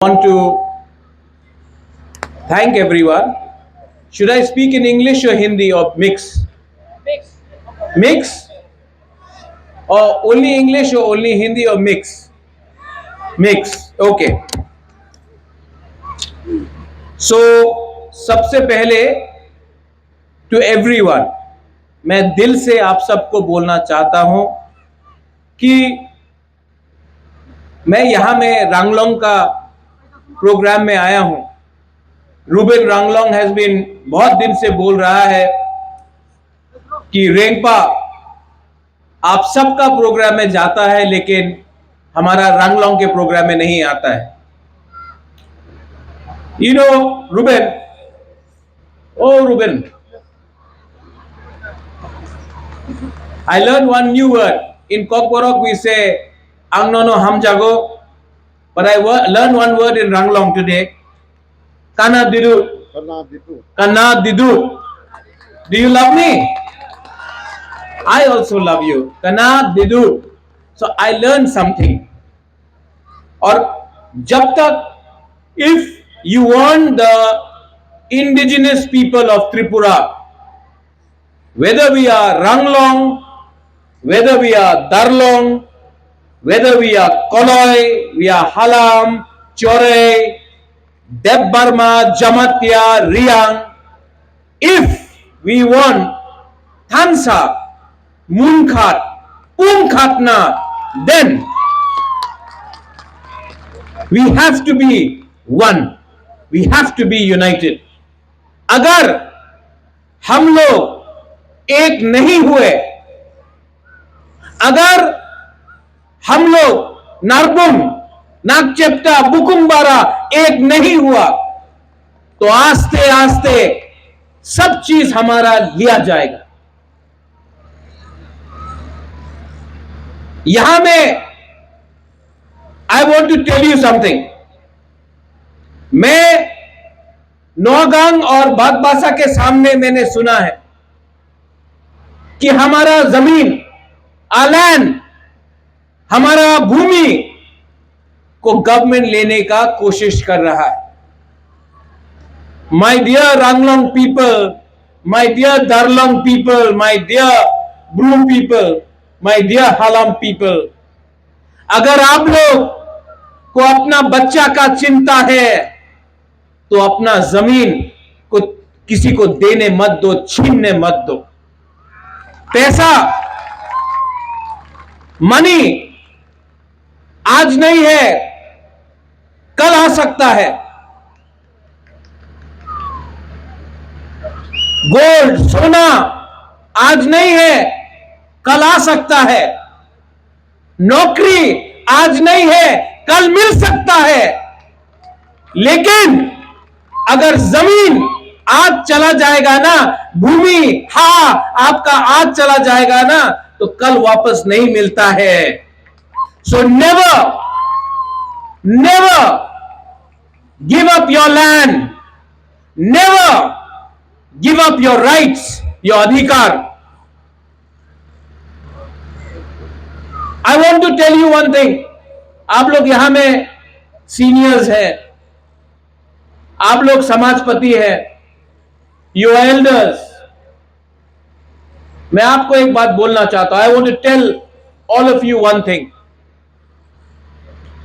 Want to thank everyone. Should I speak in English or Hindi or mix? Mix? Or only English or only Hindi or mix? Mix. Okay. So सबसे पहले to everyone मैं दिल से आप सबको बोलना चाहता हूं कि मैं यहां में रंगलोंग का प्रोग्राम में आया हूं. रूबेन रंगलोंग हैज बीन बहुत दिन से बोल रहा है कि रेंगपा आप सबका प्रोग्राम में जाता है लेकिन हमारा रंगलोंग के प्रोग्राम में नहीं आता है. You know Ruben, oh Ruben, I learned one new word. In Kokborok we say Angnono Hamjago, but I learned one word in Ranglong today. Kana Didu. Kana Didu. Do you love me? I also love you. Kana Didu. So I learned something. और जब तक if you want the indigenous people of Tripura, whether we are Ranglong, whether we are Darlong, whether we are Koloi, we are Halam, Chore, Deb Burma, Jamatya, Riang, if we want Thansa, Munkhat, Umkhatna, then we have to be one. We have to be united. अगर हम लोग एक नहीं हुए, अगर हम लोग नारबुम, नागचेप्टा, बुकुम्बारा एक नहीं हुआ तो आस्ते आस्ते सब चीज हमारा लिया जाएगा. यहां में I want to tell you something. मैं नौगांग और बागबासा के सामने मैंने सुना है कि हमारा जमीन, आलैंड, हमारा भूमि को गवर्नमेंट लेने का कोशिश कर रहा है. My dear Ranglong people, my dear Darlong people, my dear Bru people, my dear Halam people, अगर आप लोग को अपना बच्चा का चिंता है तो अपना जमीन को किसी को देने मत दो, छीनने मत दो. पैसा, मनी आज नहीं है, कल आ सकता है. गोल्ड, सोना आज नहीं है, कल आ सकता है. नौकरी आज नहीं है, कल मिल सकता है. लेकिन अगर जमीन आज चला जाएगा ना, भूमि आपका आज चला जाएगा ना, तो कल वापस नहीं मिलता है. So never give up your land, never give up your rights, your अधिकार. I want to tell you one thing. आप लोग यहां में सीनियर्स हैं, आप लोग समाजपति हैं, यू एल्डर्स. मैं आपको एक बात बोलना चाहता हूं. I want to tell all of you one thing.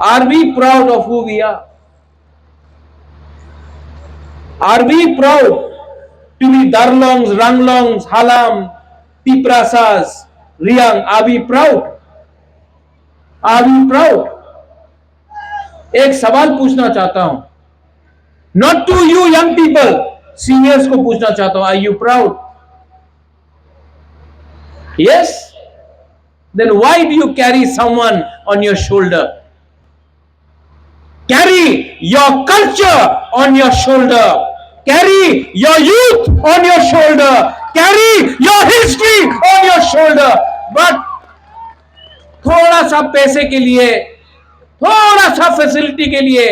Are we proud of who we are? Are we proud to be Darlongs, Ranglongs, Halam, पिपरासास, Reang? Are we proud? Are we proud? एक सवाल पूछना चाहता हूं, not to you young people, seniors को पूछना चाहता हूं. Are you proud? Yes? Then why do you carry someone on your shoulder? Carry your culture on your shoulder. Carry your youth on your shoulder. Carry your history on your shoulder. But थोड़ा सा पैसे के लिए, थोड़ा सा facility के लिए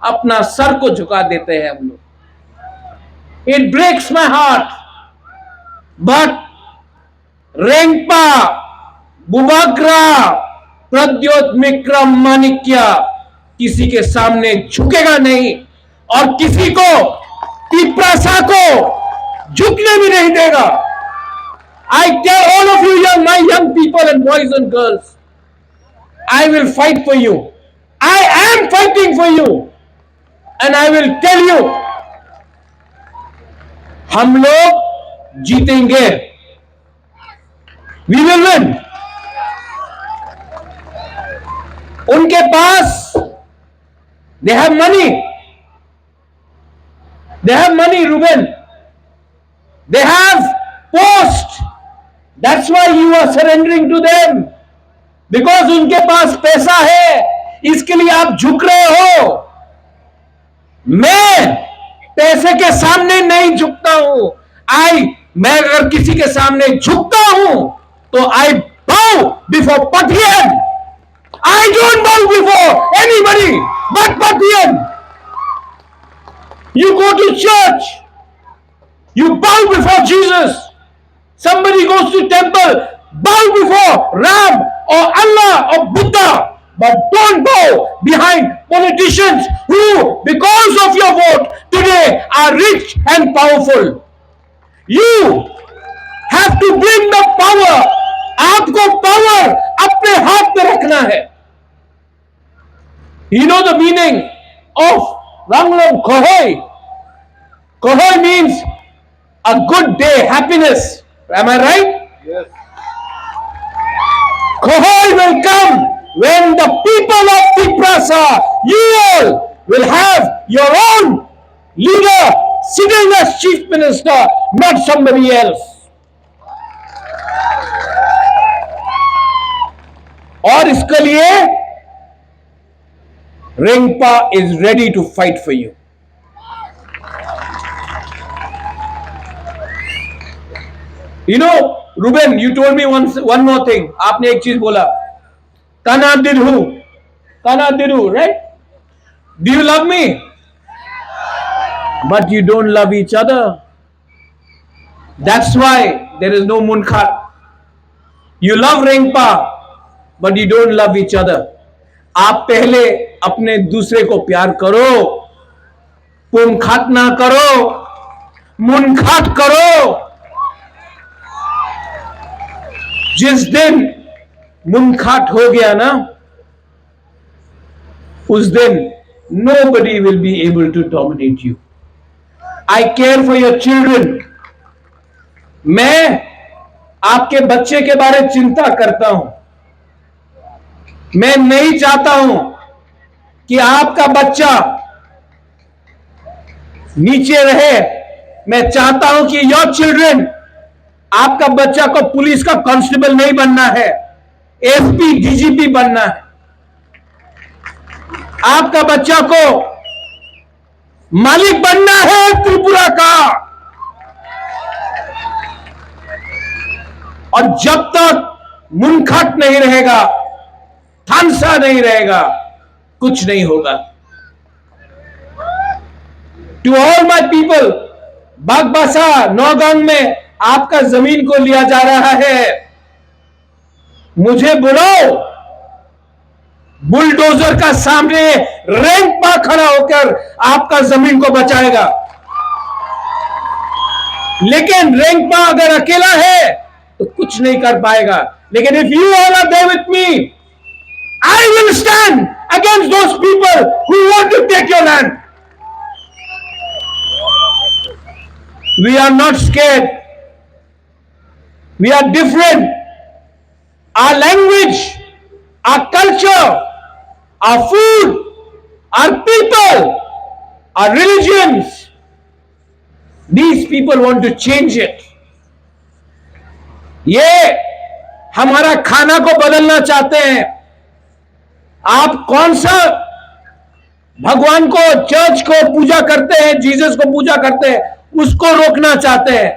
अपना सर को झुका देते हैं हम लोग. It breaks my heart. But रेंगपा, बुबाग्रा, Pradyot, Vikram, माणिक्य किसी के सामने झुकेगा नहीं और किसी को पिपरासा को झुकने भी नहीं देगा. I tell all of you, my young people and boys and girls, I will fight for you. I am fighting for you. And I will tell you, हम लोग जीतेंगे. We will win. उनके पास they have money. They have money, Ruben. They have post. That's why you are surrendering to them. Because उनके पास पैसा है, इसके लिए आप झुक रहे हो. मैं पैसे के सामने नहीं झुकता हूं. मैं अगर किसी के सामने झुकता हूं तो I bow before Pathian. I don't bow before anybody but Pathian. You go to church, you bow before Jesus. Somebody goes to temple, bow before Ram or Allah or Buddha, but don't bow behind politicians who, because of your vote, today are rich and powerful. You have to bring the power. आपको power अपने हाथ में रखना है. You know the meaning of Ranglong Kohoi? Kohoi means a good day, happiness. Am I right? Yes. Kohoi will come when the people of Tiprasa, you all will have your own leader sitting as chief minister, not somebody else. और इसके लिए Rengpa is ready to fight for you. You know, Ruben, you told me one more thing. आपने एक चीज बोला. Kana Diru, right? Do you love me? But you don't love each other. That's why there is no Munkhat. You love Rengpa, but you don't love each other. आप पहले अपने दूसरे को प्यार करो, पुनखाट ना करो, मुनखाट करो. जिस दिन मुनखाट हो गया ना, उस दिन nobody will be able to dominate you. I care for your children. मैं आपके बच्चे के बारे चिंता करता हूं. मैं नहीं चाहता हूं कि आपका बच्चा नीचे रहे. मैं चाहता हूं कि योर चिल्ड्रन, आपका बच्चा को पुलिस का कांस्टेबल नहीं बनना है, एसपी डीजीपी बनना है. आपका बच्चा को मालिक बनना है त्रिपुरा का. और जब तक मुनखट नहीं रहेगा, थानसा नहीं रहेगा, कुछ नहीं होगा. To all my people, Bagbassa Noagaon में आपका जमीन को लिया जा रहा है. मुझे बुलाओ. बुलडोजर का सामने रेंगपा खड़ा होकर आपका जमीन को बचाएगा. लेकिन रेंगपा अगर अकेला है तो कुछ नहीं कर पाएगा. लेकिन if you all are there with me, I will stand against those people who want to take your land. We are not scared. We are different. Our language, our culture, our food, our people, our religions, these people want to change it. ये हमारा खाना को बदलना चाहते हैं. आप कौन सा भगवान को, चर्च को पूजा करते हैं, जीसस को पूजा करते हैं, उसको रोकना चाहते हैं.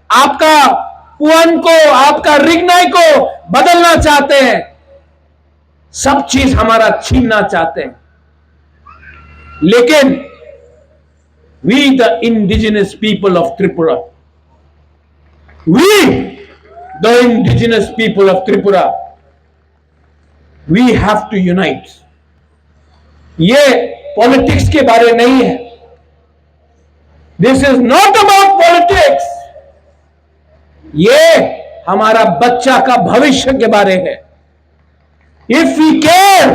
आपका पुअन को, आपका रिगनाई को बदलना चाहते हैं. सब चीज हमारा छीनना चाहते हैं. लेकिन we the indigenous people of Tripura, we the indigenous people of Tripura, we have to unite. ये पॉलिटिक्स के बारे नहीं है. This is not about politics. ये हमारा बच्चा का भविष्य के बारे है. If we care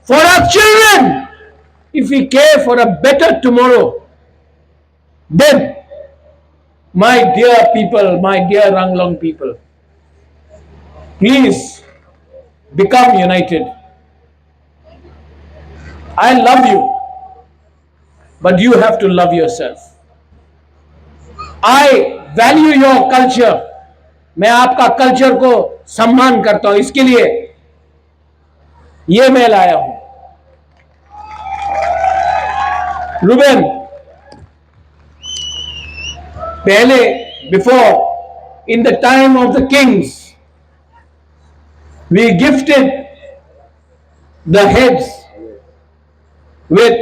for our children, if we care for a better tomorrow, then, my dear people, my dear Ranglong people, please become united. I love you, but you have to love yourself. I value your culture. मैं आपका culture को सम्मान करता हूं, इसके लिए ये मैं लाया हूं. रुबेन, पहले before, in the time of the kings, we gifted the heads with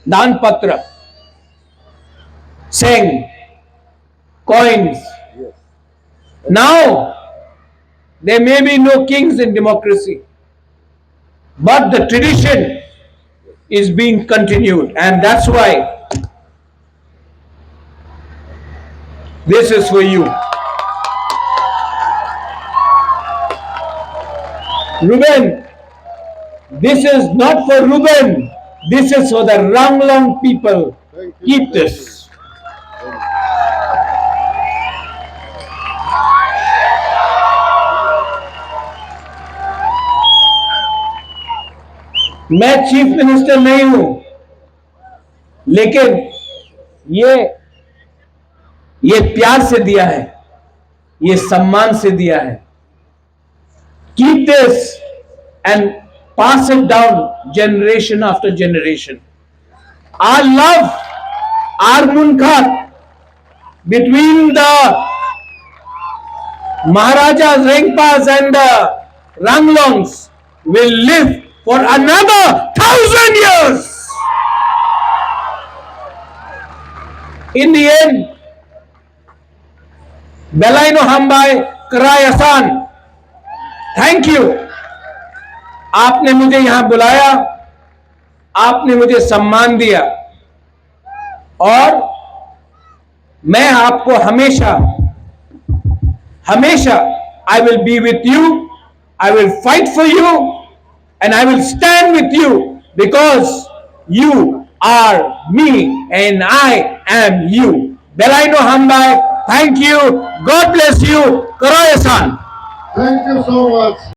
dan patra, saying coins. Now there may be no kings in democracy, but the tradition is being continued, and that's why this is for you. Ruben, this is not for Ruben, this is for the Ranglong people. Keep this. मैं chief minister नहीं हूं, लेकिन ये प्यार से दिया है, ये सम्मान से दिया है. Keep this and pass it down generation after generation. Our love, our munkat between the Maharajas Rengpas and the Ranglongs will live for another 1,000 years. In the end, Belaino Hambai Karayasan, thank you. आपने मुझे यहां बुलाया, आपने मुझे सम्मान दिया, और मैं आपको हमेशा हमेशा I will be with you, I will fight for you, and I will stand with you because you are me and I am you. Belaino Hambai, thank you. God bless you. Karayasan. Thank you so much.